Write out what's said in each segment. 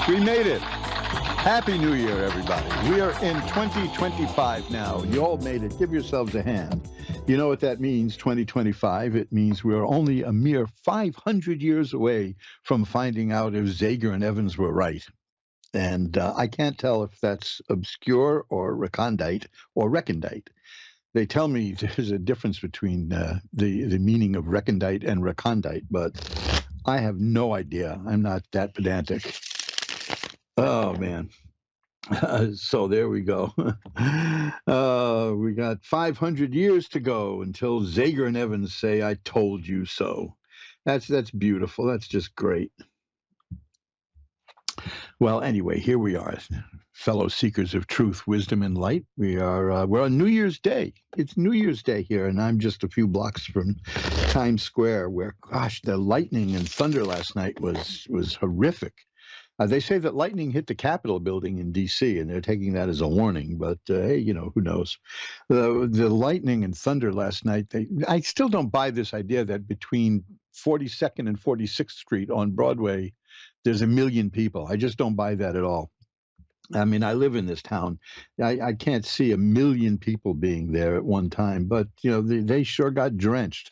We made it. Happy New Year, everybody. We are in 2025 now. You all made it. Give yourselves a hand. You know what that means, 2025? It means we're only a mere 500 years away from finding out if Zager and Evans were right. And I can't tell if that's obscure or recondite or recondite. They tell me there's a difference between the meaning of recondite and recondite, but I have no idea. I'm not that pedantic. Oh, man. So there we go. We got 500 years to go until Zager and Evans say, "I told you so." That's beautiful. That's just great. Well, anyway, here we are, fellow seekers of truth, wisdom, and light. We're on New Year's Day. It's New Year's Day here, and I'm just a few blocks from Times Square, where, gosh, the lightning and thunder last night was horrific. They say that lightning hit the Capitol building in D.C., and they're taking that as a warning. But, hey, who knows? The lightning and thunder last night, I still don't buy this idea that between 42nd and 46th Street on Broadway, there's 1 million people. I just don't buy that at all. I mean, I live in this town. I can't see 1 million people being there at one time. But, they sure got drenched.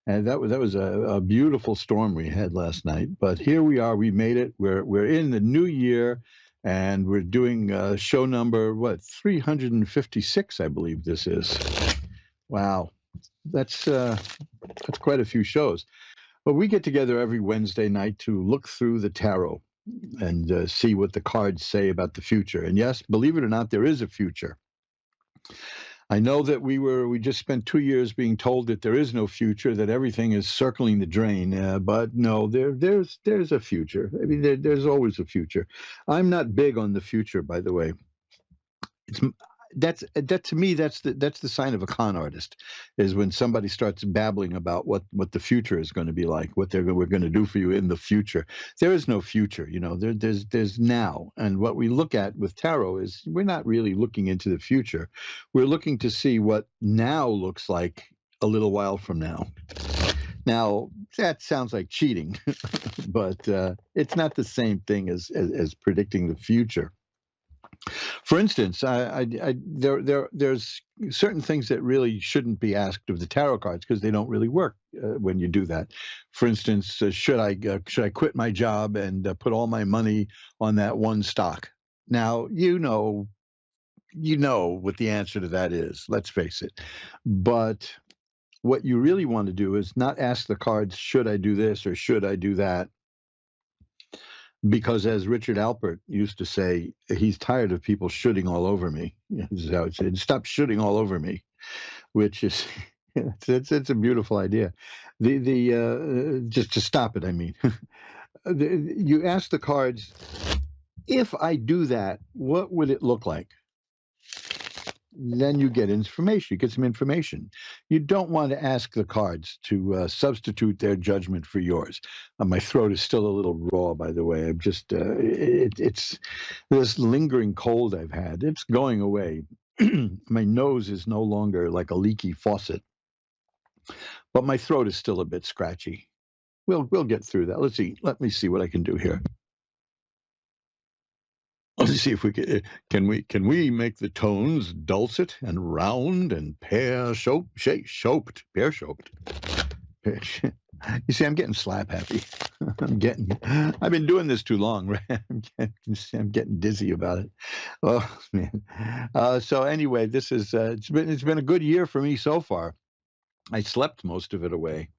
And that was a beautiful storm we had last night. But here we are. We made it. We're in the new year, and we're doing show number 356, I believe this is. Wow, that's quite a few shows. But we get together every Wednesday night to look through the tarot and see what the cards say about the future. And yes, believe it or not, there is a future. I know that we just spent 2 years being told that there is no future, that everything is circling the drain. But no, there's a future. I mean, there's always a future. I'm not big on the future, by the way. That to me, that's the sign of a con artist, is when somebody starts babbling about what the future is going to be like, what we're going to do for you in the future. There is no future, there's now. And what we look at with tarot is we're not really looking into the future. We're looking to see what now looks like a little while from now. Now, that sounds like cheating, but it's not the same thing as predicting the future. For instance, there's certain things that really shouldn't be asked of the tarot cards because they don't really work when you do that. For instance, should I quit my job and put all my money on that one stock? Now, you know what the answer to that is. Let's face it. But what you really want to do is not ask the cards, should I do this or should I do that? Because as Richard Alpert used to say, he's tired of people shooting all over me. This is how it said, "Stop shooting all over me," which is, it's a beautiful idea. Just to stop it, I mean. You ask the cards, if I do that, what would it look like? Then you get information. You get some information. You don't want to ask the cards to substitute their judgment for yours. My throat is still a little raw, by the way. I'm just it's this lingering cold I've had. It's going away. My nose is no longer like a leaky faucet, but my throat is still a bit scratchy. We'll get through that. Let me see what I can do here. Let's see if we can we make the tones dulcet and round and pear shaped. You see, I'm getting slap happy. I've been doing this too long, right? I'm getting dizzy about it. Oh man. So anyway, this is it's been a good year for me so far. I slept most of it away.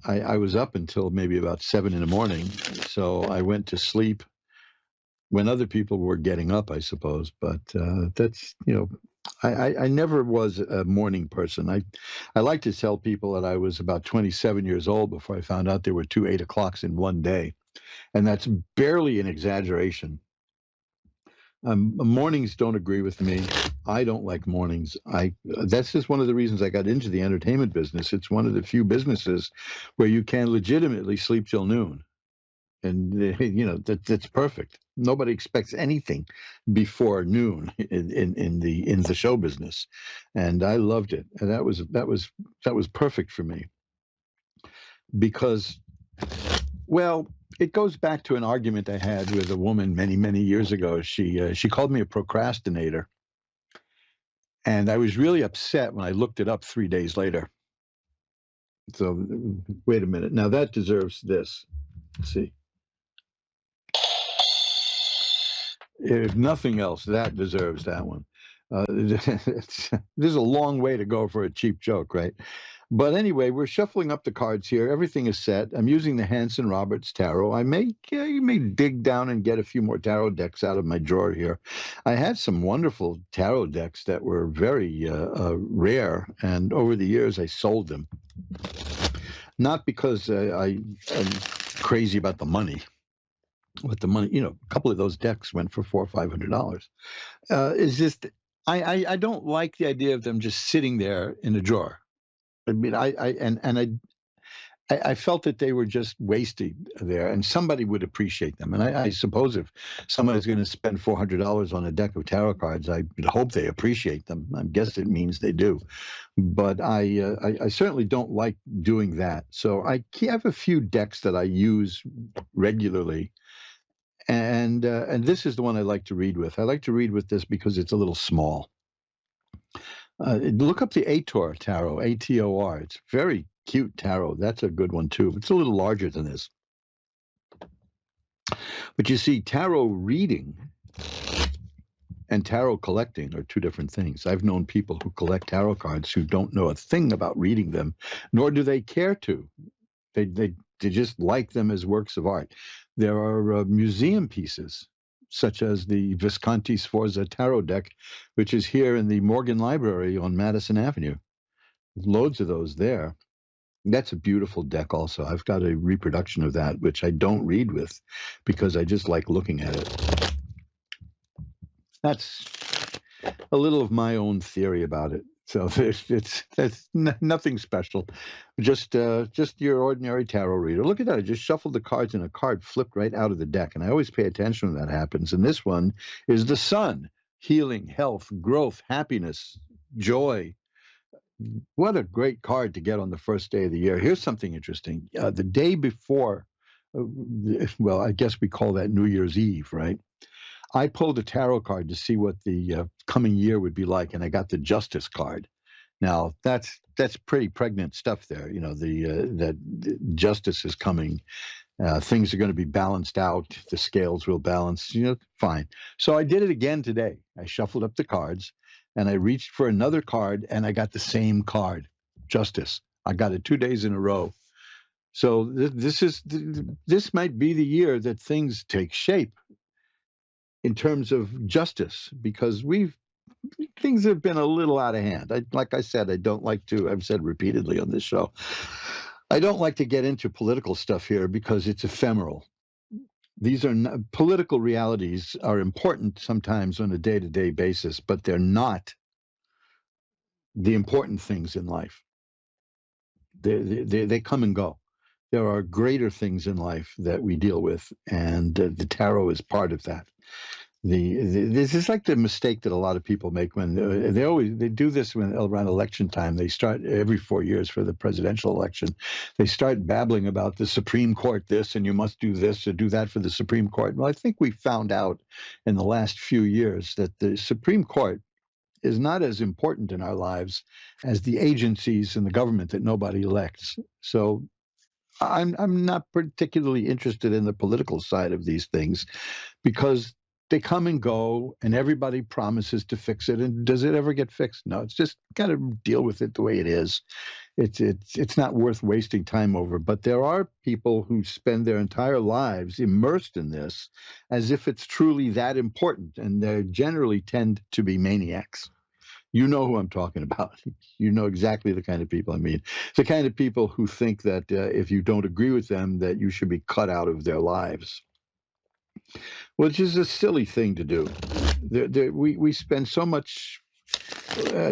I was up until maybe about 7 a.m, so I went to sleep when other people were getting up, I suppose. But that's, I never was a morning person. I like to tell people that I was about 27 years old before I found out there were 2 8 o'clocks in one day. And that's barely an exaggeration. Mornings don't agree with me. I don't like mornings. That's just one of the reasons I got into the entertainment business. It's one of the few businesses where you can legitimately sleep till noon. And that's perfect. Nobody expects anything before noon in the show business, and I loved it. And that was perfect for me, because Well, it goes back to an argument I had with a woman many, many years ago. She called me a procrastinator, and I was really upset when I looked it up 3 days later. So wait a minute. Now that deserves this. Let's see. If nothing else, that deserves that one. There's a long way to go for a cheap joke, right? But anyway, we're shuffling up the cards here. Everything is set. I'm using the Hanson Roberts tarot. You may dig down and get a few more tarot decks out of my drawer here. I had some wonderful tarot decks that were very rare, and over the years I sold them. Not because I'm crazy about the money. But the money, a couple of those decks went for $400 or $500. Is just I don't like the idea of them just sitting there in a drawer. I mean, I felt that they were just wasted there, and somebody would appreciate them. And I suppose if somebody's going to spend $400 on a deck of tarot cards, I would hope they appreciate them. I guess it means they do. But I certainly don't like doing that. So I have a few decks that I use regularly. And this is the one I like to read with. I like to read with this because it's a little small. Look up the Ator tarot, Ator. It's very cute tarot. That's a good one too. It's a little larger than this. But you see, tarot reading and tarot collecting are two different things. I've known people who collect tarot cards who don't know a thing about reading them, nor do they care to. They just like them as works of art. There are museum pieces, such as the Visconti Sforza tarot deck, which is here in the Morgan Library on Madison Avenue. Loads of those there. That's a beautiful deck also. I've got a reproduction of that, which I don't read with because I just like looking at it. That's a little of my own theory about it. So it's nothing special, just your ordinary tarot reader. Look at that! I just shuffled the cards, and a card flipped right out of the deck. And I always pay attention when that happens. And this one is the Sun: healing, health, growth, happiness, joy. What a great card to get on the first day of the year. Here's something interesting. The day before, well, I guess we call that New Year's Eve, right? I pulled a tarot card to see what the coming year would be like, and I got the Justice card. Now that's pretty pregnant stuff there. That justice is coming. Things are going to be balanced out. The scales will balance. Fine. So I did it again today. I shuffled up the cards, and I reached for another card, and I got the same card, Justice. I got it 2 days in a row. So this might be the year that things take shape in terms of justice, because things have been a little out of hand. Like I said, I've said repeatedly on this show, I don't like to get into political stuff here because it's ephemeral. These are political realities are important sometimes on a day-to-day basis, but they're not the important things in life. They come and go. There are greater things in life that we deal with, and the tarot is part of that. This is like the mistake that a lot of people make when they do this when around election time. They start every 4 years for the presidential election. They start babbling about the Supreme Court this, and you must do this or do that for the Supreme Court. Well, I think we found out in the last few years that the Supreme Court is not as important in our lives as the agencies and the government that nobody elects. So I'm not particularly interested in the political side of these things because they come and go, and everybody promises to fix it. And does it ever get fixed? No, it's just got to deal with it the way it is. It's not worth wasting time over. But there are people who spend their entire lives immersed in this as if it's truly that important, and they generally tend to be maniacs. You know who I'm talking about. You know exactly the kind of people I mean. The kind of people who think that if you don't agree with them, that you should be cut out of their lives. Which is a silly thing to do. We spend so much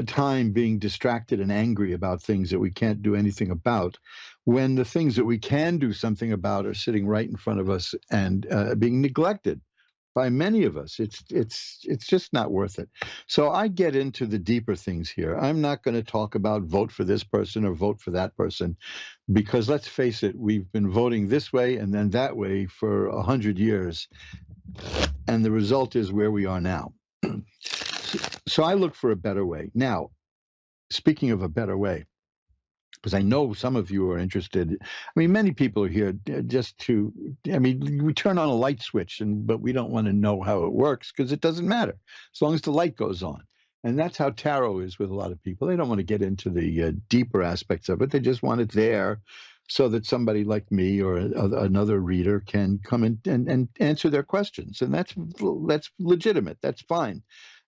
time being distracted and angry about things that we can't do anything about, when the things that we can do something about are sitting right in front of us and being neglected. by many of us. It's just not worth it. So I get into the deeper things here. I'm not going to talk about vote for this person or vote for that person, because let's face it, we've been voting this way and then that way for 100 years, and the result is where we are now. So I look for a better way. Now, speaking of a better way, because I know some of you are interested. I mean, many people are here just to, I mean, we turn on a light switch, but we don't want to know how it works because it doesn't matter as long as the light goes on. And that's how tarot is with a lot of people. They don't want to get into the deeper aspects of it. They just want it there so that somebody like me or another reader can come in and answer their questions. And that's legitimate. That's fine.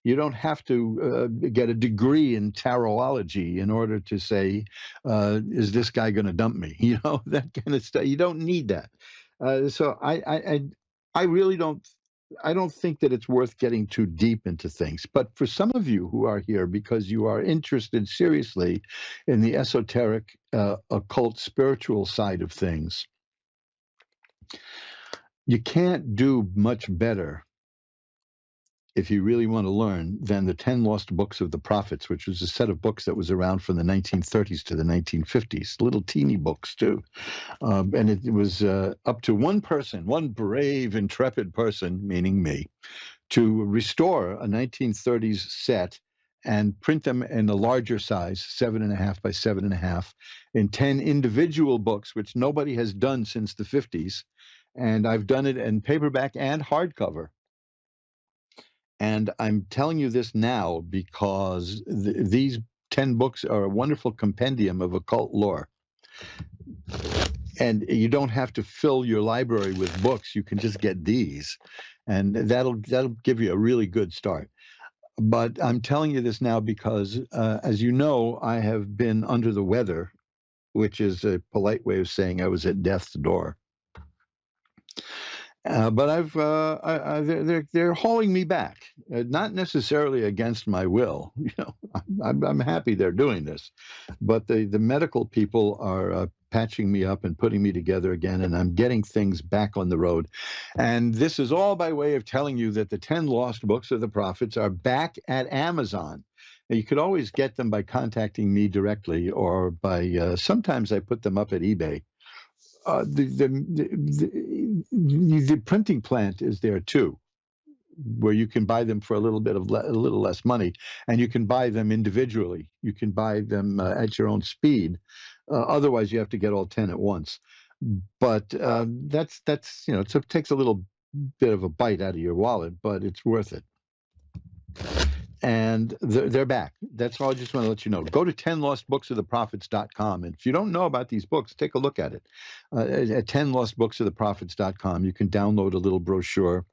You don't have to get a degree in tarotology in order to say, is this guy going to dump me? You know, that kind of stuff. You don't need that. So I really don't. I don't think that it's worth getting too deep into things. But for some of you who are here because you are interested seriously in the esoteric, occult, spiritual side of things, you can't do much better if you really want to learn than the 10 Lost Books of the Prophets, which was a set of books that was around from the 1930s to the 1950s, little teeny books too. And it was up to one person, one brave, intrepid person, meaning me, to restore a 1930s set and print them in a larger size, 7.5 by 7.5, in 10 individual books, which nobody has done since the 50s. And I've done it in paperback and hardcover. And I'm telling you this now because these 10 books are a wonderful compendium of occult lore. And you don't have to fill your library with books. You can just get these, and that'll give you a really good start. But I'm telling you this now because, as you know, I have been under the weather, which is a polite way of saying I was at death's door. But they're hauling me back, not necessarily against my will. You know, I'm happy they're doing this, but the medical people are patching me up and putting me together again, and I'm getting things back on the road. And this is all by way of telling you that the 10 Lost Books of the Prophets are back at Amazon. Now, you could always get them by contacting me directly, or by sometimes I put them up at eBay. The printing plant is there too, where you can buy them for a little less money, and you can buy them individually. You can buy them at your own speed. Otherwise, you have to get all 10 at once. But that's you know, it takes a little bit of a bite out of your wallet, but it's worth it. And they're back. That's all I just want to let you know. Go to 10lostbooksoftheprophets.com. And if you don't know about these books, take a look at it. At 10lostbooksoftheprophets.com, you can download a little brochure.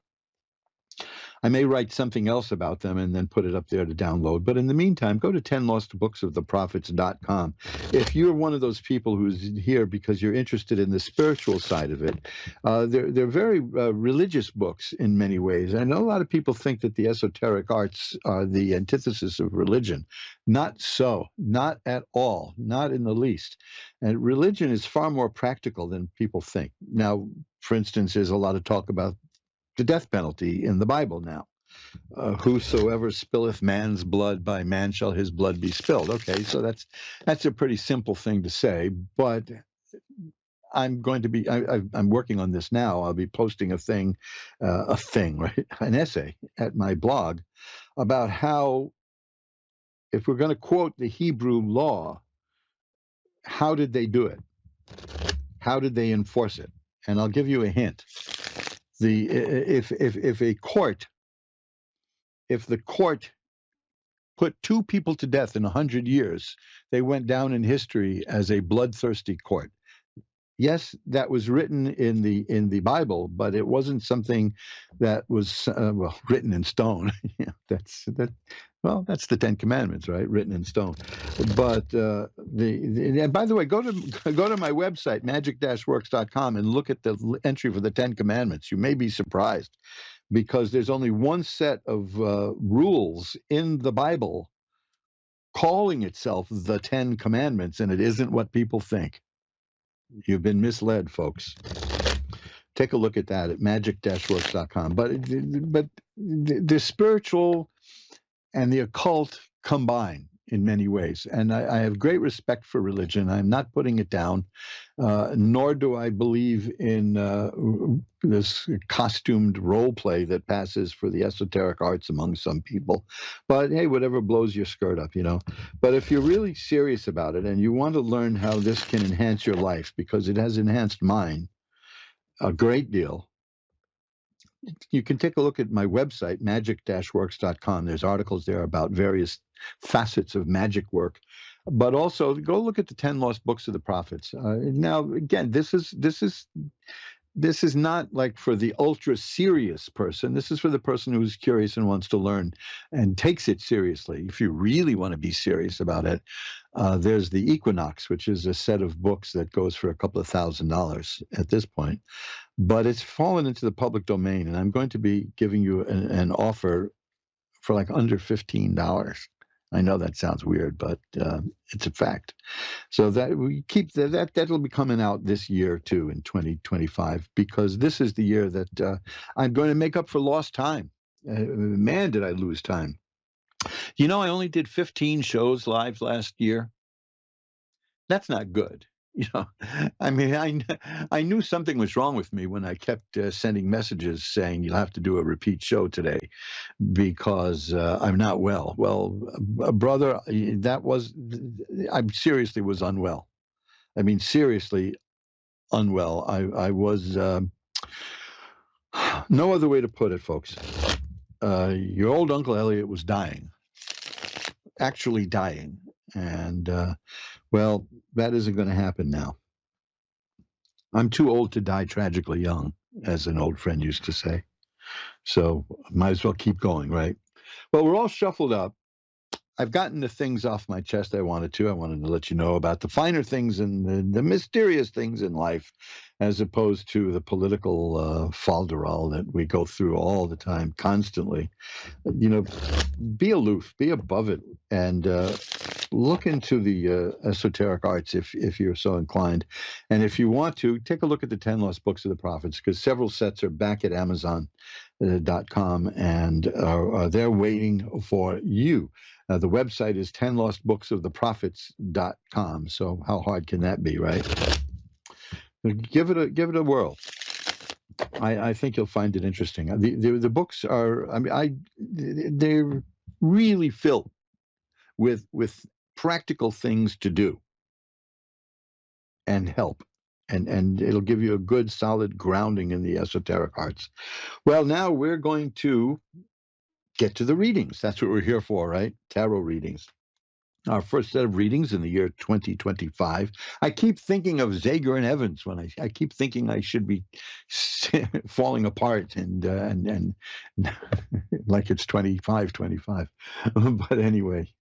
I may write something else about them and then put it up there to download. But in the meantime, go to 10lostbooksoftheprophets.com. If you're one of those people who's here because you're interested in the spiritual side of it, they're very religious books in many ways. I know a lot of people think that the esoteric arts are the antithesis of religion. Not so. Not at all. Not in the least. And religion is far more practical than people think. Now, for instance, there's a lot of talk about the death penalty in the Bible now. Whosoever spilleth man's blood, by man shall his blood be spilled. Okay, so that's a pretty simple thing to say, but I'm going to be, I'm working on this now. I'll be posting right? An essay at my blog about how, if we're going to quote the Hebrew law, how did they do it? How did they enforce it? And I'll give you a hint. If the court put 2 people to death in 100 years, they went down in history as a bloodthirsty court. Yes, that was written in the Bible, but it wasn't something that was written in stone. That's the 10 Commandments, right? Written in stone. But and by the way, go to my website, magic-works.com, and look at the entry for the 10 Commandments. You may be surprised, because there's only one set of rules in the Bible calling itself the 10 Commandments, and it isn't what people think. You've been misled, folks. take a look at that at magic-works.com. But the spiritual and the occult combine in many ways. And I have great respect for religion. I'm not putting it down, nor do I believe in this costumed role play that passes for the esoteric arts among some people. But hey, whatever blows your skirt up, you know. But if you're really serious about it and you want to learn how this can enhance your life, because it has enhanced mine a great deal, you can take a look at my website, magic-works.com. There's articles there about various facets of magic work. But also go look at the 10 Lost Books of the Prophets. Now, again, this is not like for the ultra serious person. This is for the person who's curious and wants to learn and takes it seriously. If you really want to be serious about it, there's the Equinox, which is a set of books that goes for a couple of $1,000s at this point. But it's fallen into the public domain, and I'm going to be giving you an offer for like under $15. I know that sounds weird, but it's a fact. So that we keep that'll be coming out this year too, in 2025, because this is the year that I'm going to make up for lost time. Man, did I lose time! You know, I only did 15 shows live last year. That's not good. You know, I mean, I knew something was wrong with me when I kept sending messages saying you'll have to do a repeat show today because I'm not well. Well, brother, I seriously was unwell. I mean, seriously unwell. I was, no other way to put it, folks. Your old Uncle Eliot was dying, actually dying. And, well, that isn't going to happen now. I'm too old to die tragically young, as an old friend used to say. So might as well keep going, right? Well, we're all shuffled up. I've gotten the things off my chest I wanted to. I wanted to let you know about the finer things and the mysterious things in life, as opposed to the political falderall that we go through all the time, constantly. You know, be aloof, be above it, and look into the esoteric arts if you're so inclined. And if you want to, take a look at the 10 Lost Books of the Prophets, because several sets are back at Amazon.com and are there waiting for you. The website is 10lostbooksoftheprophets.com. So how hard can that be, right? Give it a whirl. I think you'll find it interesting. The books are, I mean, they're really filled with practical things to do and help. And it'll give you a good, solid grounding in the esoteric arts. Well, now we're going to get to the readings. That's what we're here for, right? Tarot readings. Our first set of readings in the year 2025. I keep thinking of Zager and Evans when I keep thinking I should be falling apart and like it's 25. But anyway,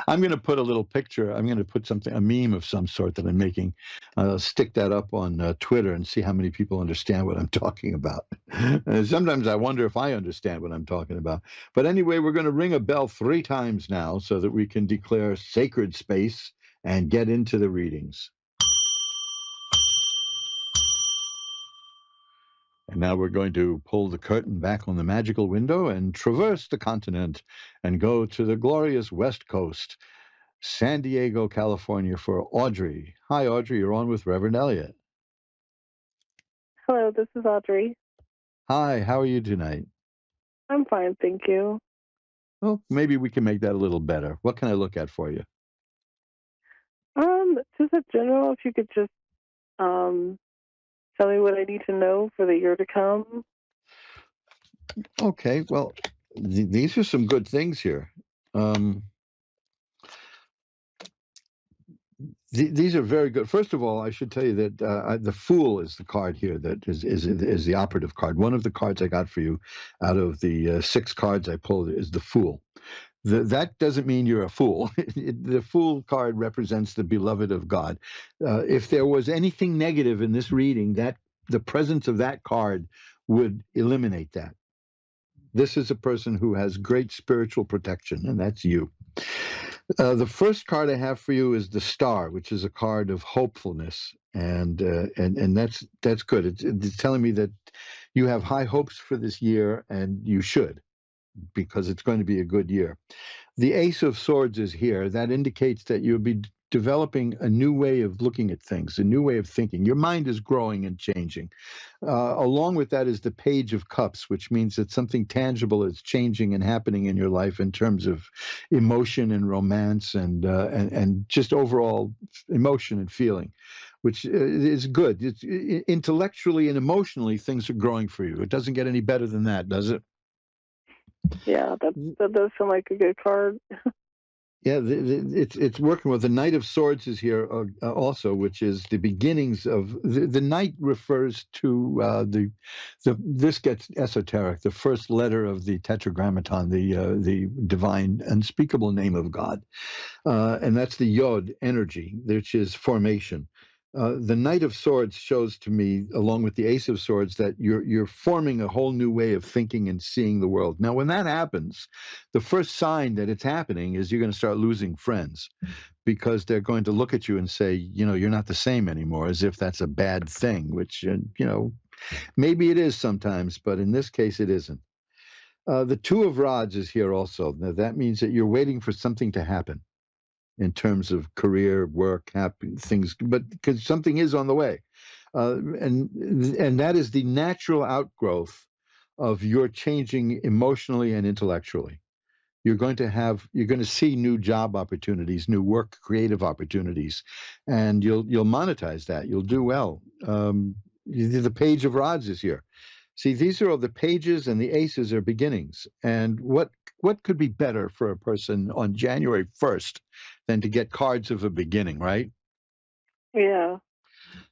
I'm going to put a little picture. I'm going to put a meme of some sort that I'm making. Stick that up on Twitter and see how many people understand what I'm talking about. Sometimes I wonder if I understand what I'm talking about. But anyway, we're going to ring a bell 3 times now so that we can declare sacred space and get into the readings. And now we're going to pull the curtain back on the magical window and traverse the continent and go to the glorious West Coast, San Diego, California, for Audrey. Hi, Audrey. You're on with Reverend Eliot. Hello, this is Audrey. Hi, how are you tonight? I'm fine, thank you. Well, maybe we can make that a little better. What can I look at for you? Just in general, if you could just tell me what I need to know for the year to come. Okay, well, these are some good things here. These are very good. First of all, I should tell you that the Fool is the card here that is the operative card. One of the cards I got for you out of the 6 cards I pulled is the Fool. That doesn't mean you're a fool. The Fool card represents the beloved of God. If there was anything negative in this reading, that the presence of that card would eliminate that. This is a person who has great spiritual protection, and that's you. The first card I have for you is the Star, which is a card of hopefulness, and that's good. It's telling me that you have high hopes for this year, and you should, because it's going to be a good year. The Ace of Swords is here. That indicates that you'll be developing a new way of looking at things, a new way of thinking. Your mind is growing and changing. Along with that is the Page of Cups, which means that something tangible is changing and happening in your life in terms of emotion and romance and just overall emotion and feeling, which is good. Intellectually and emotionally, things are growing for you. It doesn't get any better than that, does it? Yeah, that does sound like a good card. Yeah, it's working well. The Knight of Swords is here also, which is the beginnings of the Knight refers to this gets esoteric. The first letter of the Tetragrammaton, the divine, unspeakable name of God, and that's the Yod energy, which is formation. The Knight of Swords shows to me, along with the Ace of Swords, that you're forming a whole new way of thinking and seeing the world. Now, when that happens, the first sign that it's happening is you're going to start losing friends, because they're going to look at you and say, you're not the same anymore, as if that's a bad thing, which, maybe it is sometimes, but in this case, it isn't. The Two of Rods is here also. Now, that means that you're waiting for something to happen in terms of career, work, happy things, but because something is on the way, and that is the natural outgrowth of your changing emotionally and intellectually. You're going to see new job opportunities, new work, creative opportunities, and you'll monetize that. You'll do well. The Page of Rods is here. See, these are all the pages, and the aces are beginnings. And what could be better for a person on January 1st than to get cards of a beginning, right? Yeah.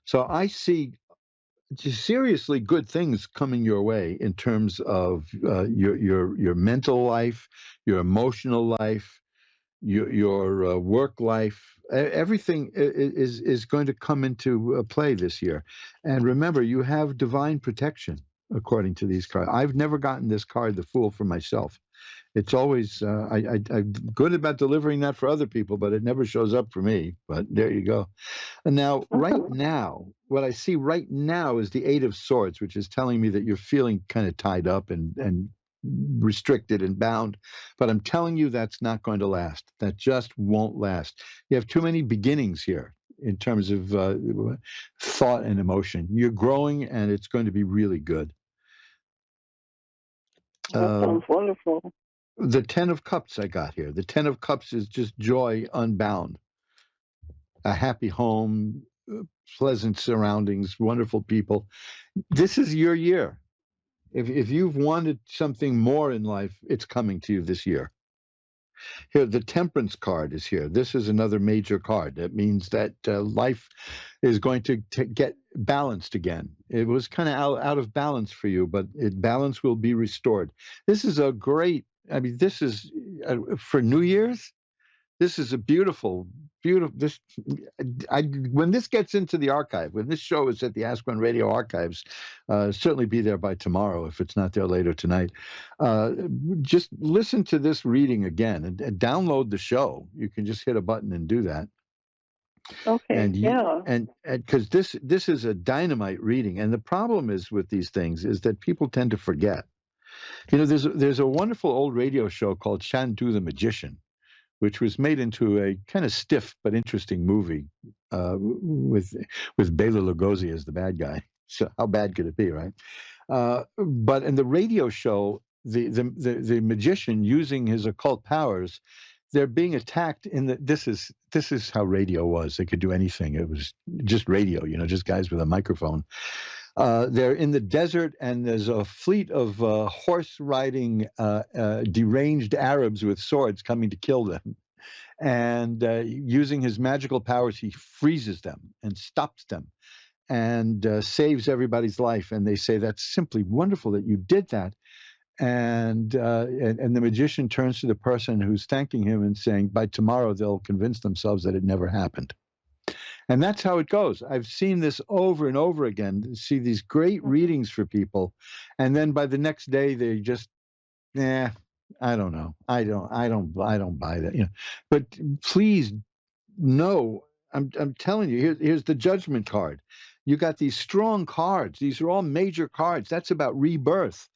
So I see seriously good things coming your way in terms of your mental life, your emotional life, your work life. Everything is going to come into play this year. And remember, you have divine protection according to these cards. I've never gotten this card, the Fool, for myself. It's always I'm good about delivering that for other people, but it never shows up for me. But there you go. And now, right now, what I see right now is the Eight of Swords, which is telling me that you're feeling kind of tied up and restricted and bound. But I'm telling you, that's not going to last. That just won't last. You have too many beginnings here in terms of thought and emotion. You're growing, and it's going to be really good. That sounds wonderful. The Ten of Cups I got here. The Ten of Cups is just joy unbound. A happy home, pleasant surroundings, wonderful people. This is your year. If you've wanted something more in life, it's coming to you this year. Here, the Temperance card is here. This is another major card. That means that life is going to get balanced again. It was kind of out of balance for you, but balance will be restored. This is a great, this is for New Year's. This is a beautiful. When this gets into the archive, when this show is at the Ask One Radio archives, certainly be there by tomorrow if it's not there later tonight. Just listen to this reading again and download the show. You can just hit a button and do that. Okay. And because this is a dynamite reading, and the problem is with these things is that people tend to forget. There's a wonderful old radio show called Shantu the Magician, which was made into a kind of stiff but interesting movie with Bela Lugosi as the bad guy. So how bad could it be, right? But in the radio show, the magician, using his occult powers, they're being attacked this is how radio was. They could do anything. It was just radio, just guys with a microphone. They're in the desert, and there's a fleet of horse-riding, deranged Arabs with swords coming to kill them. And using his magical powers, he freezes them and stops them and saves everybody's life. And they say, that's simply wonderful that you did that. And the magician turns to the person who's thanking him and saying, by tomorrow, they'll convince themselves that it never happened. And that's how it goes. I've seen this over and over again, see these great readings for people. And then by the next day, they just, I don't know. I don't buy that. But please know, I'm telling you, here's the judgment card. You got these strong cards. These are all major cards. That's about rebirth.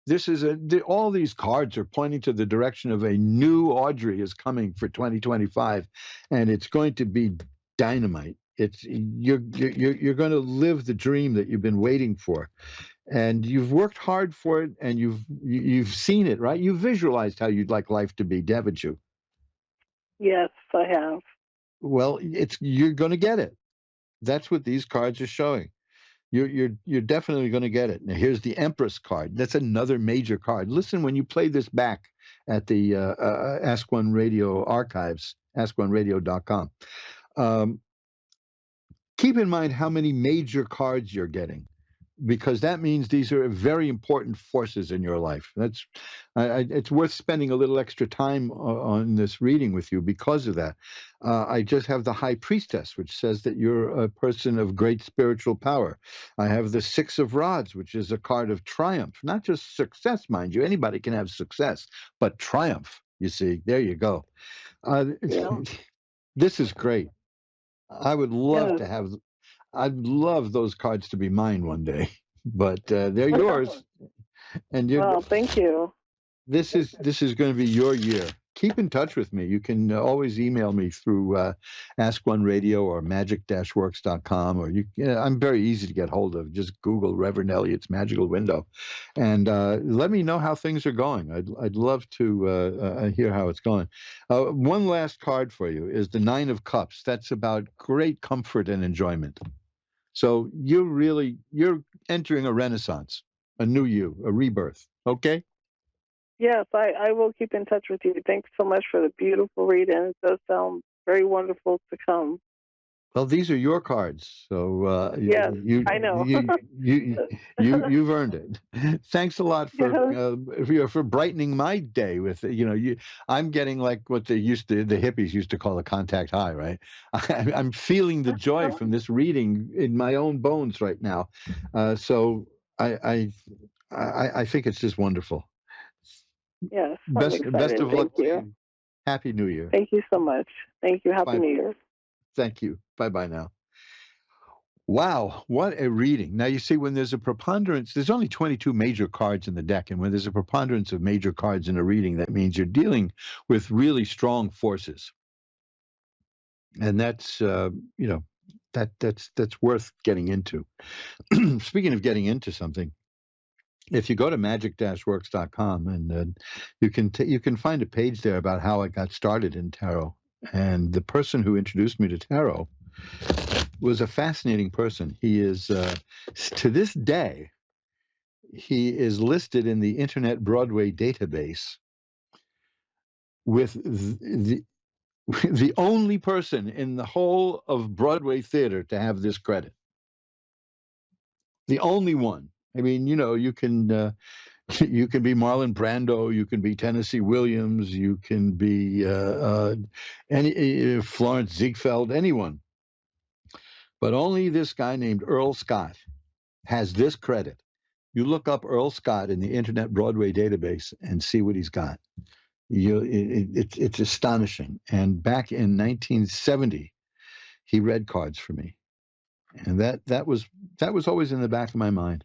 This is all these cards are pointing to the direction of a new Audrey is coming for 2025, and it's going to be dynamite. It's you're going to live the dream that you've been waiting for, and you've worked hard for it, and you've seen it, right? You visualized how you'd like life to be, haven't you? Yes, I have. Well, you're going to get it. That's what these cards are showing. You're definitely going to get it. Now here's the Empress card. That's another major card. Listen, when you play this back at the Ask One Radio archives, askoneradio.com, keep in mind how many major cards you're getting, because that means these are very important forces in your life. It's worth spending a little extra time on this reading with you because of that. I just have the High Priestess, which says that you're a person of great spiritual power. I have the Six of Rods, which is a card of triumph, not just success, mind you. Anybody can have success, but triumph. You see, there you go. Yeah. This is great. I would love Yes. to have. I'd love those cards to be mine one day, but they're yours, and Well, thank you. this is going to be your year. Keep in touch with me. You can always email me through Ask One Radio or magic-works.com, or I'm very easy to get hold of. Just Google Reverend Eliot's Magical Window, and let me know how things are going. I'd love to hear how it's going. One last card for you is the Nine of Cups. That's about great comfort and enjoyment. So you're entering a renaissance, a new you, a rebirth. Okay? Yes, I will keep in touch with you. Thanks so much for the beautiful reading. It does sound very wonderful to come. Well, these are your cards, so Yes, I know. you've earned it. Thanks a lot Yes. for brightening my day with I'm getting like what the hippies used to call a contact high, right? I'm feeling the joy from this reading in my own bones right now. So I think it's just wonderful. Yes, I'm Best excited. of Thank luck to you. you. Happy New Year. Thank you so much. Thank you. Happy Bye. New Year. Thank you. Bye bye now. Wow, what a reading. Now, you see, when there's a preponderance, there's only 22 major cards in the deck. And when there's a preponderance of major cards in a reading, that means you're dealing with really strong forces. And that's, that's worth getting into. Speaking of getting into something, if you go to magic-works.com and you can find a page there about how I got started in tarot. And the person who introduced me to tarot was a fascinating person. He is, to this day, he is listed in the Internet Broadway database with the only person in the whole of Broadway theater to have this credit. The only one. I mean, you can you can be Marlon Brando, you can be Tennessee Williams, you can be any Florence Ziegfeld, anyone, but only this guy named Earl Scott has this credit. You look up Earl Scott in the Internet Broadway database and see what he's got. It's astonishing. And back in 1970, he read cards for me, and that was always in the back of my mind.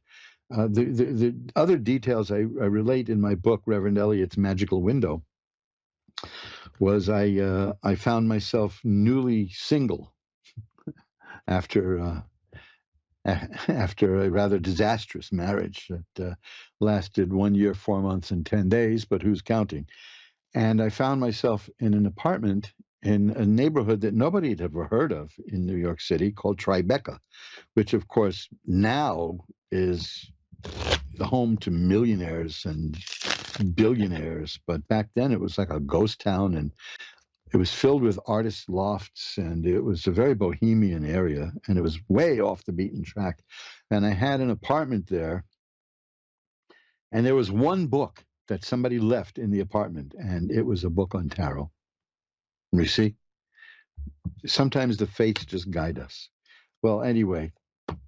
The other details I relate in my book, Reverend Eliot's Magical Window, was I found myself newly single after after a rather disastrous marriage that lasted 1 year, 4 months, and 10 days, but who's counting? And I found myself in an apartment in a neighborhood that nobody had ever heard of in New York City called Tribeca, which, of course, now is the home to millionaires and billionaires. But back then it was like a ghost town, and it was filled with artist lofts, and it was a very bohemian area, and it was way off the beaten track. And I had an apartment there, and there was one book that somebody left in the apartment, and it was a book on tarot. You see, sometimes the fates just guide us. Well, anyway,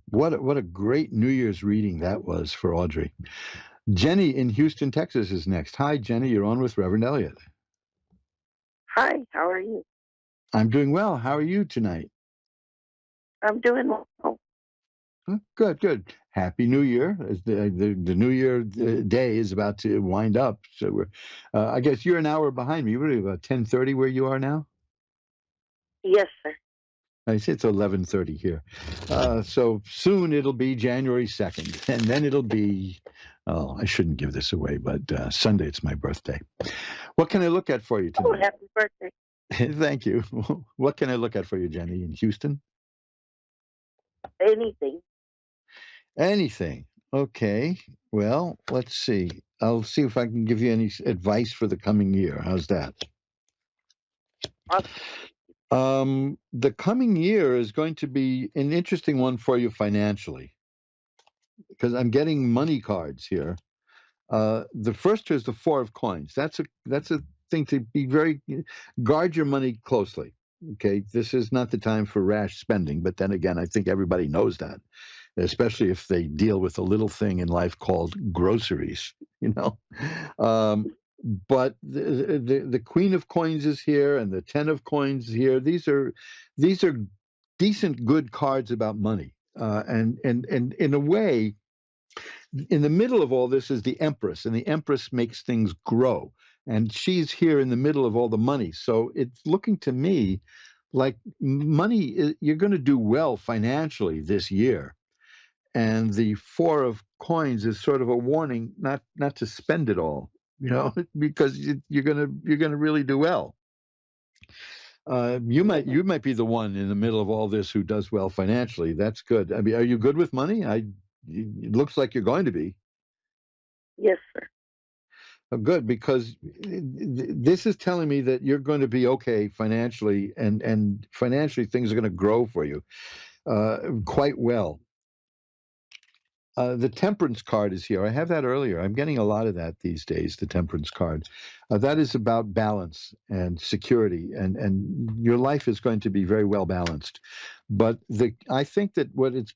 what a great New Year's reading that was for Audrey. Jenny in Houston, Texas is next. Hi, Jenny. You're on with Reverend Eliot. Hi, how are you? I'm doing well. How are you tonight? I'm doing well. Good, good. Happy New Year. As the New Year day is about to wind up. So I guess you're an hour behind me. What are you, about 10:30 where you are now? Yes, sir. I say it's 11:30 here. So soon it'll be January 2nd, and then it'll be, oh, I shouldn't give this away, but Sunday it's my birthday. What can I look at for you Oh, tonight? happy birthday. Thank you. What can I look at for you, Jenny, in Houston? Anything. Anything. Okay. Well, let's see. I'll see if I can give you any advice for the coming year. How's that? Awesome. The coming year is going to be an interesting one for you financially because I'm getting money cards here. The first is the four of coins. That's a thing to be very guard your money closely. Okay, this is not the time for rash spending, but then again, I think everybody knows that, especially if they deal with a little thing in life called groceries. You know, um, but the Queen of Coins is here, and the Ten of Coins is here. These are decent, good cards about money, and in a way in the middle of all this is the Empress, and the Empress makes things grow. And she's here in the middle of all the money. So it's looking to me like money, you're going to do well financially this year. And the Four of Coins is sort of a warning not to spend it all, because you're gonna really do well. You might be the one in the middle of all this who does well financially. That's good. I mean, are you good with money? It looks like you're going to be. Yes, sir. Oh, good, because this is telling me that you're going to be okay financially, and financially things are going to grow for you quite well. The Temperance card is here. I have that earlier. I'm getting a lot of that these days. The Temperance card, that is about balance and security, and your life is going to be very well balanced. But I think that what it's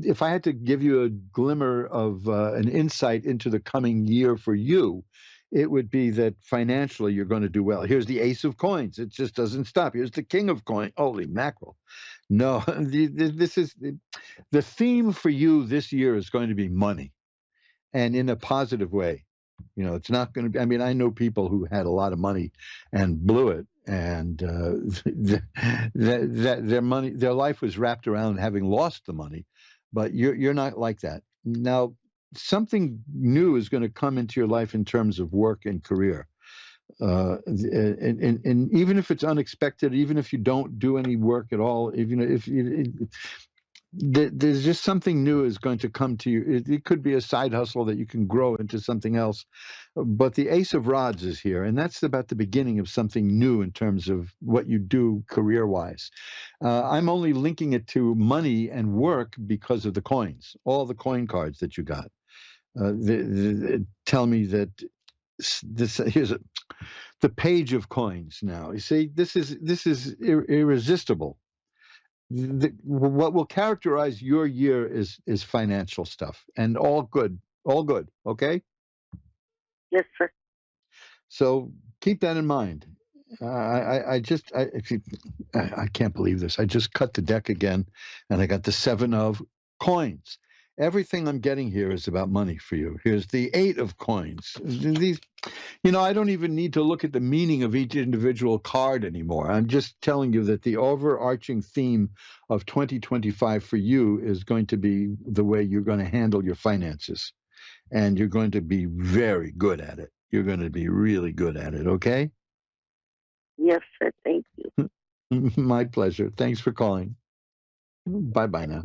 if I had to give you a glimmer of an insight into the coming year for you, it would be that financially you're going to do well. Here's the Ace of Coins. It just doesn't stop. Here's the King of Coins. Holy mackerel. No, this is the theme for you this year is going to be money, and in a positive way. It's not going to be, I mean, I know people who had a lot of money and blew it, and their money, their life was wrapped around having lost the money, but you're not like that. Now, something new is going to come into your life in terms of work and career. And even if it's unexpected, even if you don't do any work at all, even if there's just something new is going to come to you. It could be a side hustle that you can grow into something else. But the Ace of Rods is here, and that's about the beginning of something new in terms of what you do career-wise. I'm only linking it to money and work because of the coins, all the coin cards that you got. Tell me that the Page of Coins now. You see, this is irresistible. What will characterize your year is financial stuff, and all good, all good. Okay, Yes, sir. so keep that in mind. I can't believe this. I just cut the deck again, and I got the Seven of Coins. Everything I'm getting here is about money for you. Here's the Eight of Coins. These, I don't even need to look at the meaning of each individual card anymore. I'm just telling you that the overarching theme of 2025 for you is going to be the way you're going to handle your finances. And you're going to be very good at it. You're going to be really good at it, okay? Yes, sir. Thank you. My pleasure. Thanks for calling. Bye bye now.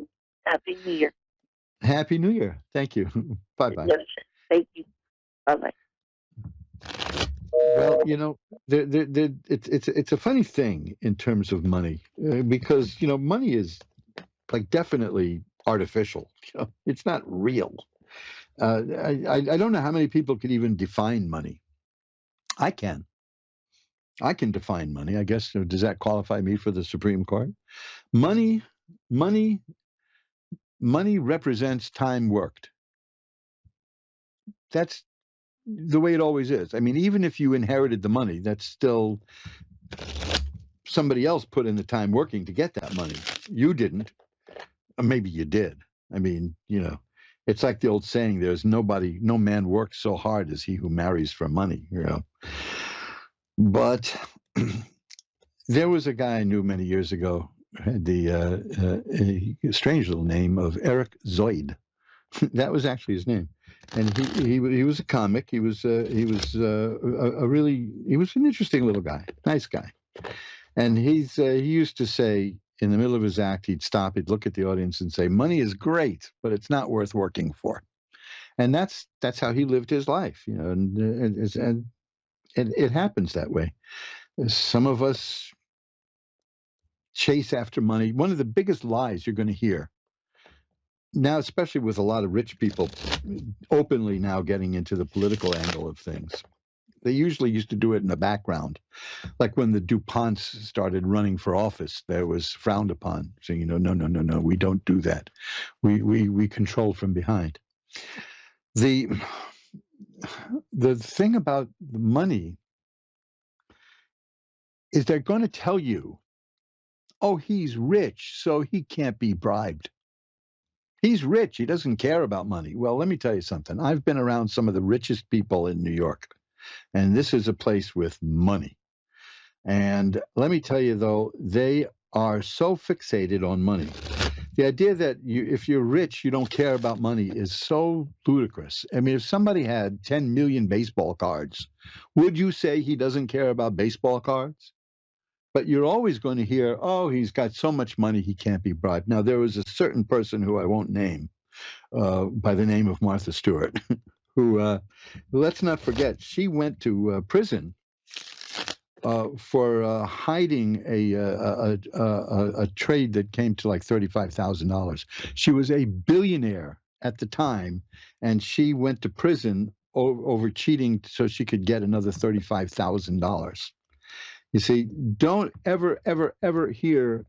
Happy New Year. Happy New Year. Thank you. Bye bye. Yes, sir. Thank you. Bye bye. Well, it's a funny thing in terms of money because money is like definitely artificial. It's not real. I don't know how many people could even define money. I can. I can define money. I guess does that qualify me for the Supreme Court? Money, money, money represents time worked. that's the way it always is. I mean, even if you inherited the money, that's still somebody else put in the time working to get that money. You didn't. Or maybe you did. I mean, it's like the old saying, no man works so hard as he who marries for money. But there was a guy I knew many years ago, had a strange little name of Eric Zoid. That was actually his name, and he was a comic. He was he was an interesting little guy, nice guy, and he used to say in the middle of his act, he'd stop, he'd look at the audience and say, "Money is great, but it's not worth working for." And that's how he lived his life, and it happens that way. Some of us chase after money. One of the biggest lies you're going to hear now, especially with a lot of rich people openly now getting into the political angle of things. They usually used to do it in the background. Like when the DuPonts started running for office, there was frowned upon, saying, no, we don't do that. We control from behind. The thing about the money is they're going to tell you, oh, he's rich, so he can't be bribed. He's rich. He doesn't care about money. Well, let me tell you something. I've been around some of the richest people in New York, and this is a place with money. And let me tell you, though, they are so fixated on money. The idea that if you're rich, you don't care about money is so ludicrous. I mean, if somebody had 10 million baseball cards, would you say he doesn't care about baseball cards? But you're always going to hear, oh, he's got so much money he can't be bribed. Now, there was a certain person who I won't name by the name of Martha Stewart, who, let's not forget, she went to prison for hiding a trade that came to like $35,000. She was a billionaire at the time, and she went to prison over cheating so she could get another $35,000. You see, don't ever, ever, ever hear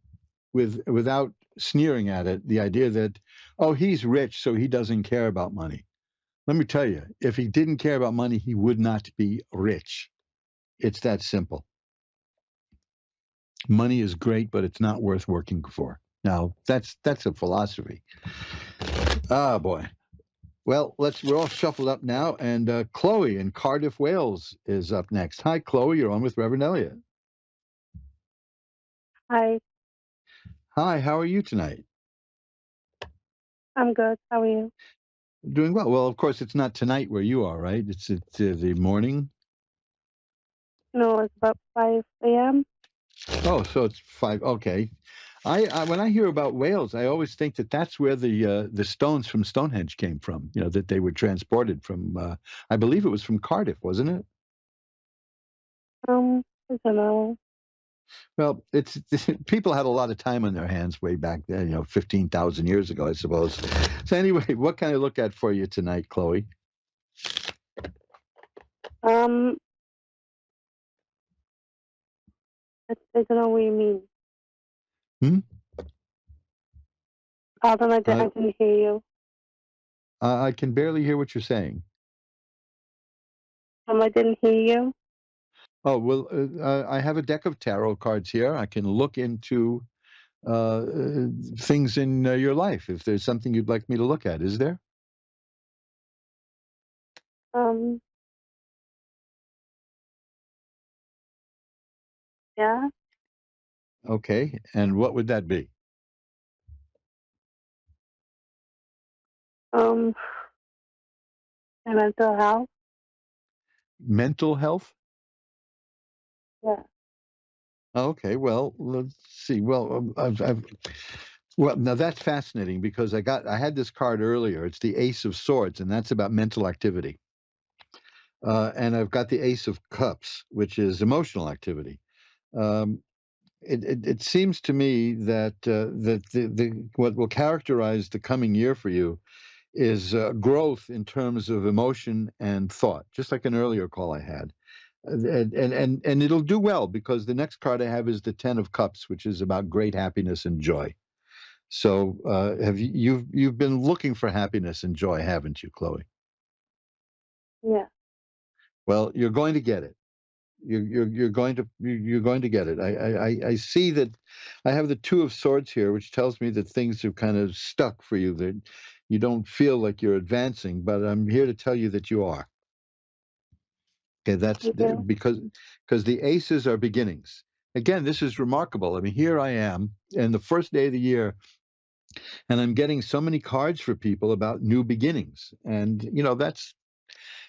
without sneering at it the idea that, oh, he's rich, so he doesn't care about money. Let me tell you, if he didn't care about money, he would not be rich. It's that simple. Money is great, but it's not worth working for. Now, that's a philosophy. Ah, boy. Well, we're all shuffled up now, and Chloe in Cardiff, Wales is up next. Hi, Chloe. You're on with Reverend Eliot. Hi, Hi, how are you tonight? I'm good. How are you? Doing well. Well, of course, it's not tonight where you are, right? It's the morning. No, it's about 5 a.m. Oh, so it's 5. Okay. I when I hear about Wales, I always think that that's where the stones from Stonehenge came from. That they were transported from. I believe it was from Cardiff, wasn't it? I don't know. Well, it's people had a lot of time on their hands way back then, 15,000 years ago, I suppose. So anyway, what can I look at for you tonight, Chloe? Um, I don't know what you mean. Hmm? Pardon, I didn't hear you. I can barely hear what you're saying. I didn't hear you. Oh, well, I have a deck of tarot cards here. I can look into uh, things in your life. If there's something you'd like me to look at, is there? Yeah. Okay, and what would that be? My mental health. Mental health? Yeah. Okay, well, let's see. Well, now that's fascinating because I had this card earlier. It's the Ace of Swords, and that's about mental activity. And I've got the Ace of Cups, which is emotional activity. Um, it seems to me that that what will characterize the coming year for you is growth in terms of emotion and thought, just like an earlier call I had. And it'll do well because the next card I have is the Ten of Cups, which is about great happiness and joy. So have you've been looking for happiness and joy, haven't you, Chloe? Yeah. Well, you're going to get it. You're going to get it. I see that I have the Two of Swords here, which tells me that things are kind of stuck for you, that you don't feel like you're advancing, but I'm here to tell you that you are. Okay, Yeah. because the aces are beginnings. Again, this is remarkable. I mean, here I am, and the first day of the year, and I'm getting so many cards for people about new beginnings. And that's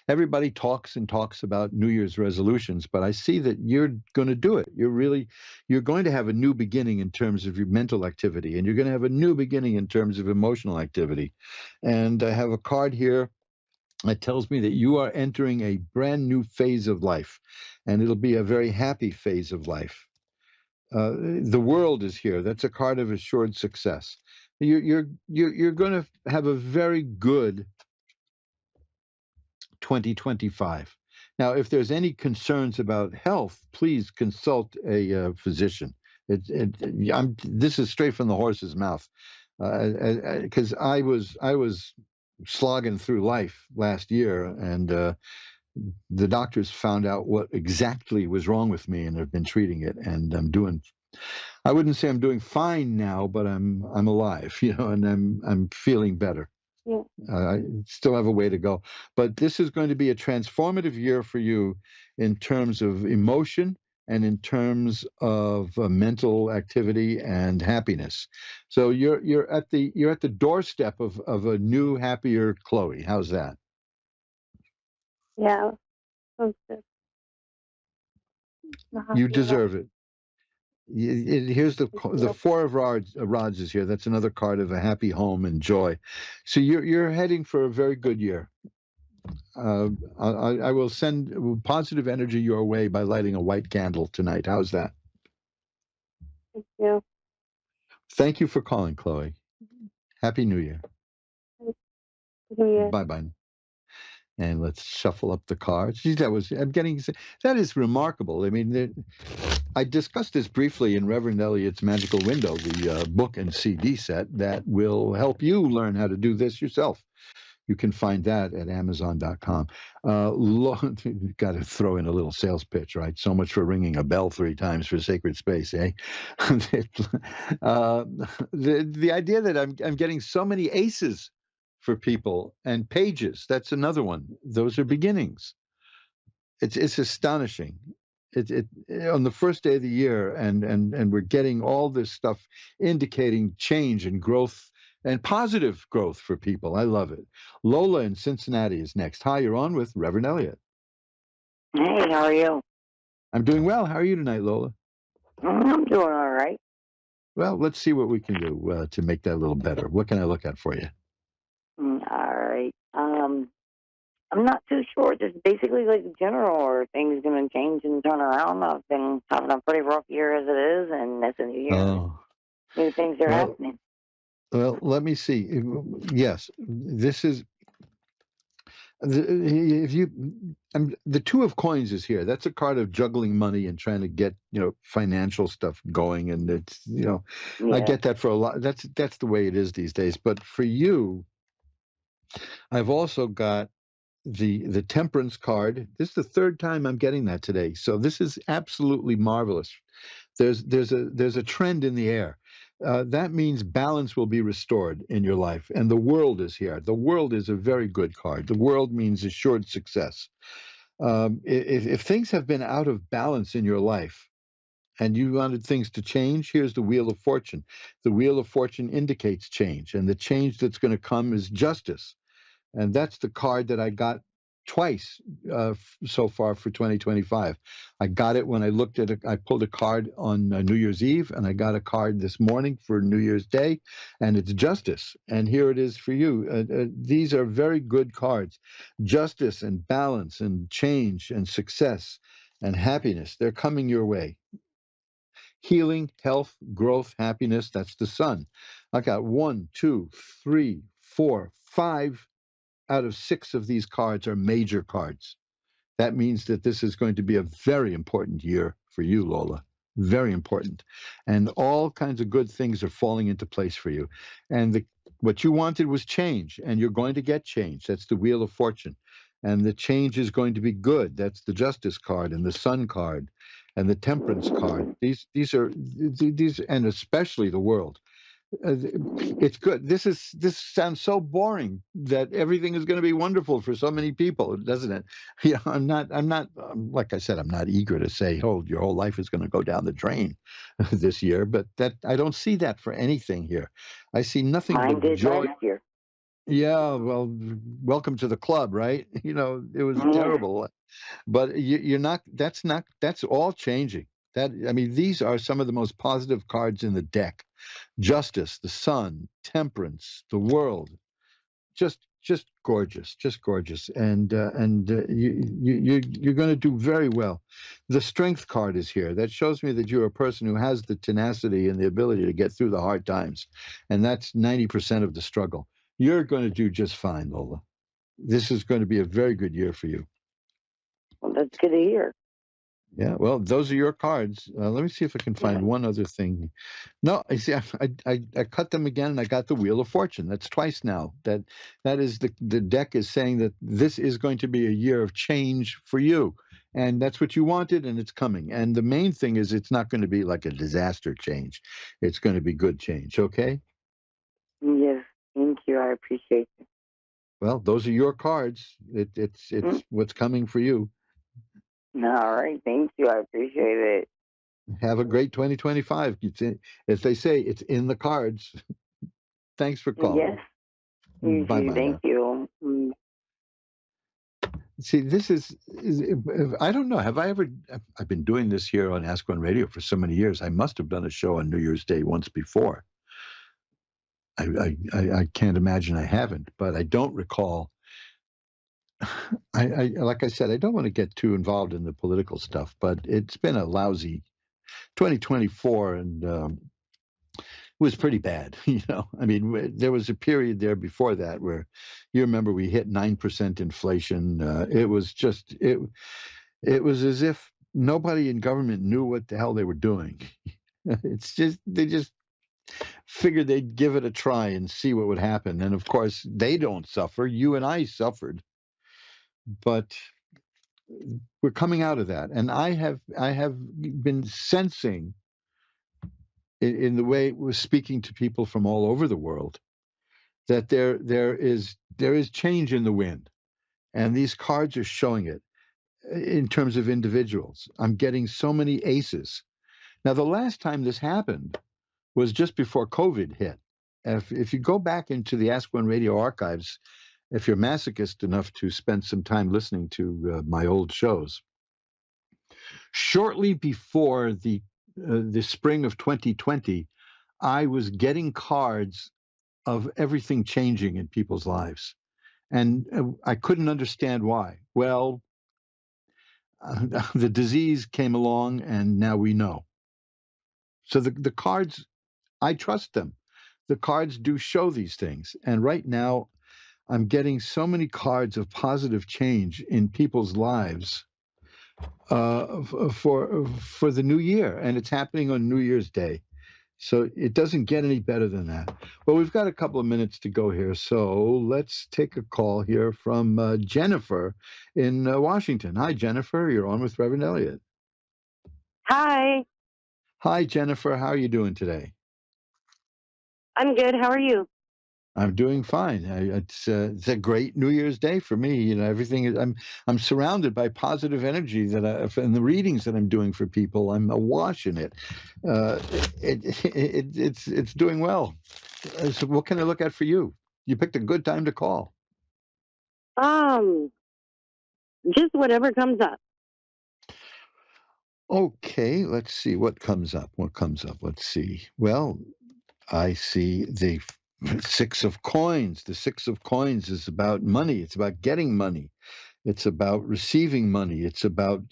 everybody talks and talks about New Year's resolutions, but I see that you're going to do it. You're going to have a new beginning in terms of your mental activity, and you're going to have a new beginning in terms of emotional activity. And I have a card here that tells me that you are entering a brand new phase of life, and it'll be a very happy phase of life. The world is here. That's a card of assured success. You're going to have a very good 2025. Now, if there's any concerns about health, please consult a physician. This is straight from the horse's mouth, because I was slogging through life last year, and the doctors found out what exactly was wrong with me, and have been treating it, and I wouldn't say I'm doing fine now, but I'm alive, and I'm feeling better. Yeah. I still have a way to go, but this is going to be a transformative year for you in terms of emotion and in terms of mental activity and happiness. So you're at the doorstep of a new, happier Chloe. How's that? Yeah. Sounds good. I'm You happy about deserve it. Here's the it. the Four of Rods is here. That's another card of a happy home and joy. So you're heading for a very good year. I will send positive energy your way by lighting a white candle tonight. How's that? Thank you. Thank you for calling, Chloe. Happy New Year. Yeah. Bye bye. And let's shuffle up the cards. Gee, that is remarkable. I mean, I discussed this briefly in Reverend Eliot's Magickal Window, the book and CD set that will help you learn how to do this yourself. You can find that at Amazon.com. Got to throw in a little sales pitch, right? So much for ringing a bell 3 times for sacred space, eh? The idea that I'm getting so many aces for people and pages. That's another one. Those are beginnings. It's astonishing. It on the first day of the year, and we're getting all this stuff indicating change and growth and positive growth for people. I love it. Lola in Cincinnati is next. Hi, you're on with Reverend Eliot. Hey, how are you? I'm doing well. How are you tonight, Lola? I'm doing all right. Well, let's see what we can do to make that a little better. What can I look at for you? All right. I'm not too sure. Just basically like general, are things going to change and turn around? I've been having a pretty rough year as it is, and it's a new year. Oh, New things are well, happening. let me see. Yes, this is if you the Two of Coins is here. That's a card of juggling money and trying to get financial stuff going, and it's I Yeah. get that for a lot. That's the way it is these days. But for you, I've also got the Temperance card. This is the third time I'm getting that today, so this is absolutely marvelous. There's a trend in the air. That means balance will be restored in your life, and the world is here. The world is a very good card. The world means assured success. If things have been out of balance in your life and you wanted things to change, here's the Wheel of Fortune. The Wheel of Fortune indicates change, and the change that's going to come is justice. And that's the card that I got twice so far for 2025. I got it when I looked at it. I pulled a card on New Year's Eve, and I got a card this morning for New Year's Day, and it's justice. And here it is for you. These are very good cards. Justice and balance and change and success and happiness. They're coming your way. Healing, health, growth, happiness. That's the sun. I got 1, 2, 3, 4, 5 out of 6 of these cards are major cards. That means that this is going to be a very important year for you, Lola. Very important. And all kinds of good things are falling into place for you. And what you wanted was change, and you're going to get change. That's the Wheel of Fortune. and the change is going to be good. That's the Justice card and the Sun card and the Temperance card. These are these, and especially the World. It's good. This sounds so boring that everything is going to be wonderful for so many people, doesn't it? Yeah, I'm not like I said, I'm not eager to say, oh, your whole life is going to go down the drain this year, but that I don't see that for anything here. I see nothing Mine but did joy. last year. Yeah, well, welcome to the club, right? It was Mhm. terrible, but you're not. That's not. That's all changing. That I mean, these are some of the most positive cards in the deck. Justice, the Sun, Temperance, the World, just gorgeous, just gorgeous, and you're going to do very well. The Strength card is here. That shows me that you're a person who has the tenacity and the ability to get through the hard times, and that's 90% of the struggle. You're going to do just fine, Lola. This is going to be a very good year for you. Well, that's good to hear. Yeah, well, those are your cards. Let me see if I can find one other thing. No, I see. I cut them again, and I got the Wheel of Fortune. That's twice now. That is the deck is saying that this is going to be a year of change for you, and that's what you wanted, and it's coming. And the main thing is, it's not going to be like a disaster change. It's going to be good change. Okay. Yes, thank you. I appreciate it. Well, those are your cards. It's what's coming for you. All right, thank you. I appreciate it. Have a great 2025. As they say, it's in the cards. Thanks for calling. Yes, you Bye too. bye Thank now. you. See, this is I don't know. Have I ever? I've been doing this here on Ask One Radio for so many years. I must have done a show on New Year's Day once before. I can't imagine I haven't, but I don't recall. I like I said, I don't want to get too involved in the political stuff, but it's been a lousy 2024, and was pretty bad. I mean, there was a period there before that where you remember we hit 9% inflation. It was just it was as if nobody in government knew what the hell they were doing. It's just they just figured they'd give it a try and see what would happen. And of course, they don't suffer. You and I suffered, but we're coming out of that. And I have been sensing in the way it was speaking to people from all over the world that there is change in the wind, and these cards are showing it in terms of individuals. I'm getting so many aces. Now, the last time this happened was just before COVID hit. If you go back into the Ask One Radio archives, if you're masochist enough to spend some time listening to my old shows, shortly before the spring of 2020, I was getting cards of everything changing in people's lives. And I couldn't understand why. Well, the disease came along, and now we know. So the cards, I trust them. The cards do show these things. And right now, I'm getting so many cards of positive change in people's lives for the new year, and it's happening on New Year's Day. So it doesn't get any better than that. Well, we've got a couple of minutes to go here, so let's take a call here from Jennifer in Washington. Hi, Jennifer. You're on with Reverend Eliot. Hi, Hi, Jennifer. How are you doing today? I'm good. How are you? I'm doing fine. It's a great New Year's Day for me. Everything is. I'm surrounded by positive energy and the readings that I'm doing for people. I'm awash in it. It's doing well. So what can I look at for you? You picked a good time to call. Um, just whatever comes up. Okay, let's see what comes up. What comes up? Let's see. Well, I see the Six of Coins. The Six of Coins is about money. It's about getting money. It's about receiving money. It's about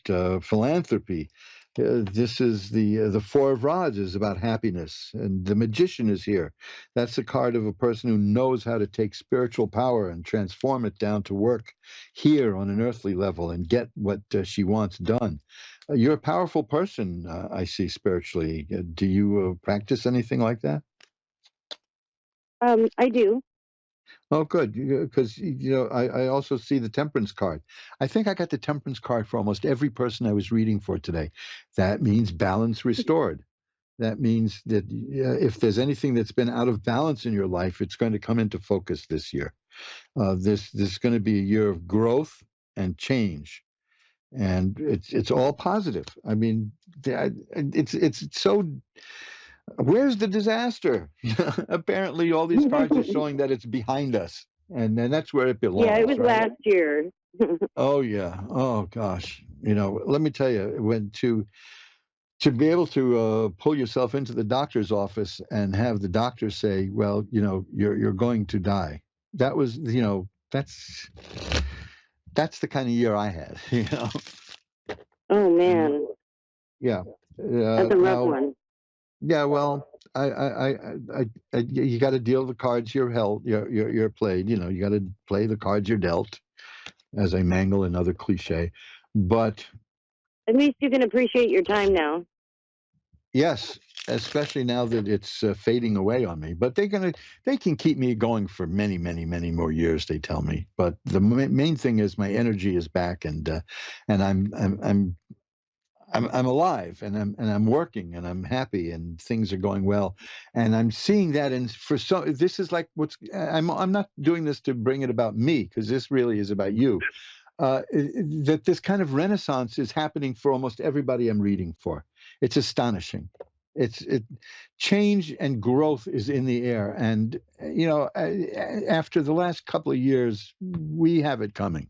philanthropy. This is the Four of Rods is about happiness, and the Magician is here. That's the card of a person who knows how to take spiritual power and transform it down to work here on an earthly level and get what she wants done. You're a powerful person, I see spiritually. Do you practice anything like that? I do. Oh, good. Because, I also see the temperance card. I think I got the temperance card for almost every person I was reading for today. That means balance restored. That means that if there's anything that's been out of balance in your life, it's going to come into focus this year. This is going to be a year of growth and change, and it's all positive. I mean, it's so. Where's the disaster? Apparently, all these cards are showing that it's behind us, and then that's where it Yeah, it belongs, was right? last year. Oh yeah. Oh gosh. Let me tell you, when to be able to pull yourself into the doctor's office and have the doctor say, "Well, you're going to die." That was, that's the kind of year I had. Oh And man, yeah. that's a rough Now, one. yeah. Well, you got to deal the cards you're held, you're played. You got to play the cards you're dealt, as I mangle another cliche. But At least you can appreciate your time now. yes, especially now that it's fading away on me. But they can keep me going for many, many, many more years. They tell me. But the main thing is my energy is back, and I'm alive, and I'm working, and I'm happy, and things are going well, and I'm seeing that. And this is like I'm not doing this to bring it about me, because this really is about you. That this kind of renaissance is happening for almost everybody I'm reading for. It's astonishing. It change and growth is in the air, and after the last couple of years, we have it coming.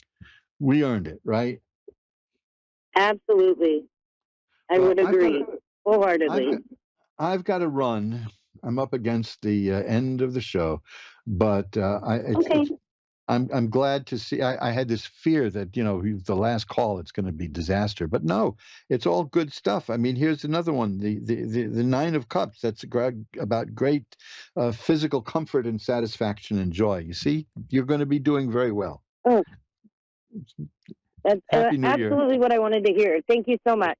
We earned it, right? Absolutely, I Well, would agree I've wholeheartedly. got, I've got to run. I'm up against the end of the show, but Okay, I'm glad to see. I had this fear that the last call, it's going to be disaster, but no, it's all good stuff. I mean, here's another one, the Nine of Cups. That's about great physical comfort and satisfaction and joy. You see, you're going to be doing very well. oh, that's Happy New Year. absolutely what I wanted to hear. Thank you so much.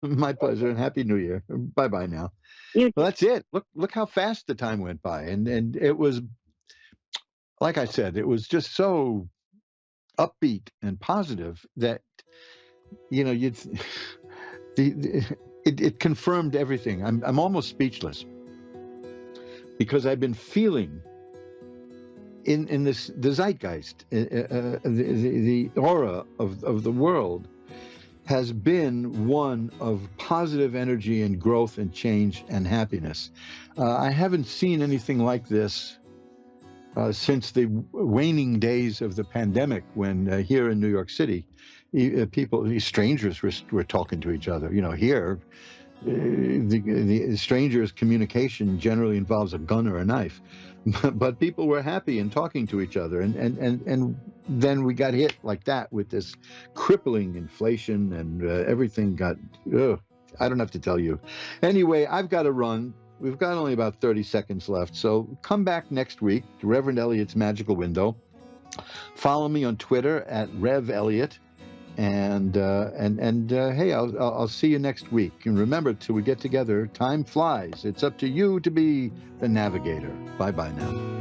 My pleasure, and Happy New Year. Bye bye now. You Well, that's it. Look how fast the time went by, and it was, like I said, it was just so upbeat and positive that you'd it confirmed everything. I'm almost speechless, because I've been feeling in the zeitgeist, the aura of the world has been one of positive energy and growth and change and happiness. I haven't seen anything like this since the waning days of the pandemic, when here in New York City, strangers were talking to each other. Here, the strangers' communication generally involves a gun or a knife, but people were happy and talking to each other, and then we got hit like that with this crippling inflation, and everything got. Ugh, I don't have to tell you. Anyway, I've got to run. We've got only about 30 seconds left, so come back next week to Reverend Eliot's Magical Window. Follow me on Twitter at Rev Eliot. And hey, I'll see you next week. And remember, till we get together, time flies. It's up to you to be the navigator. Bye bye now.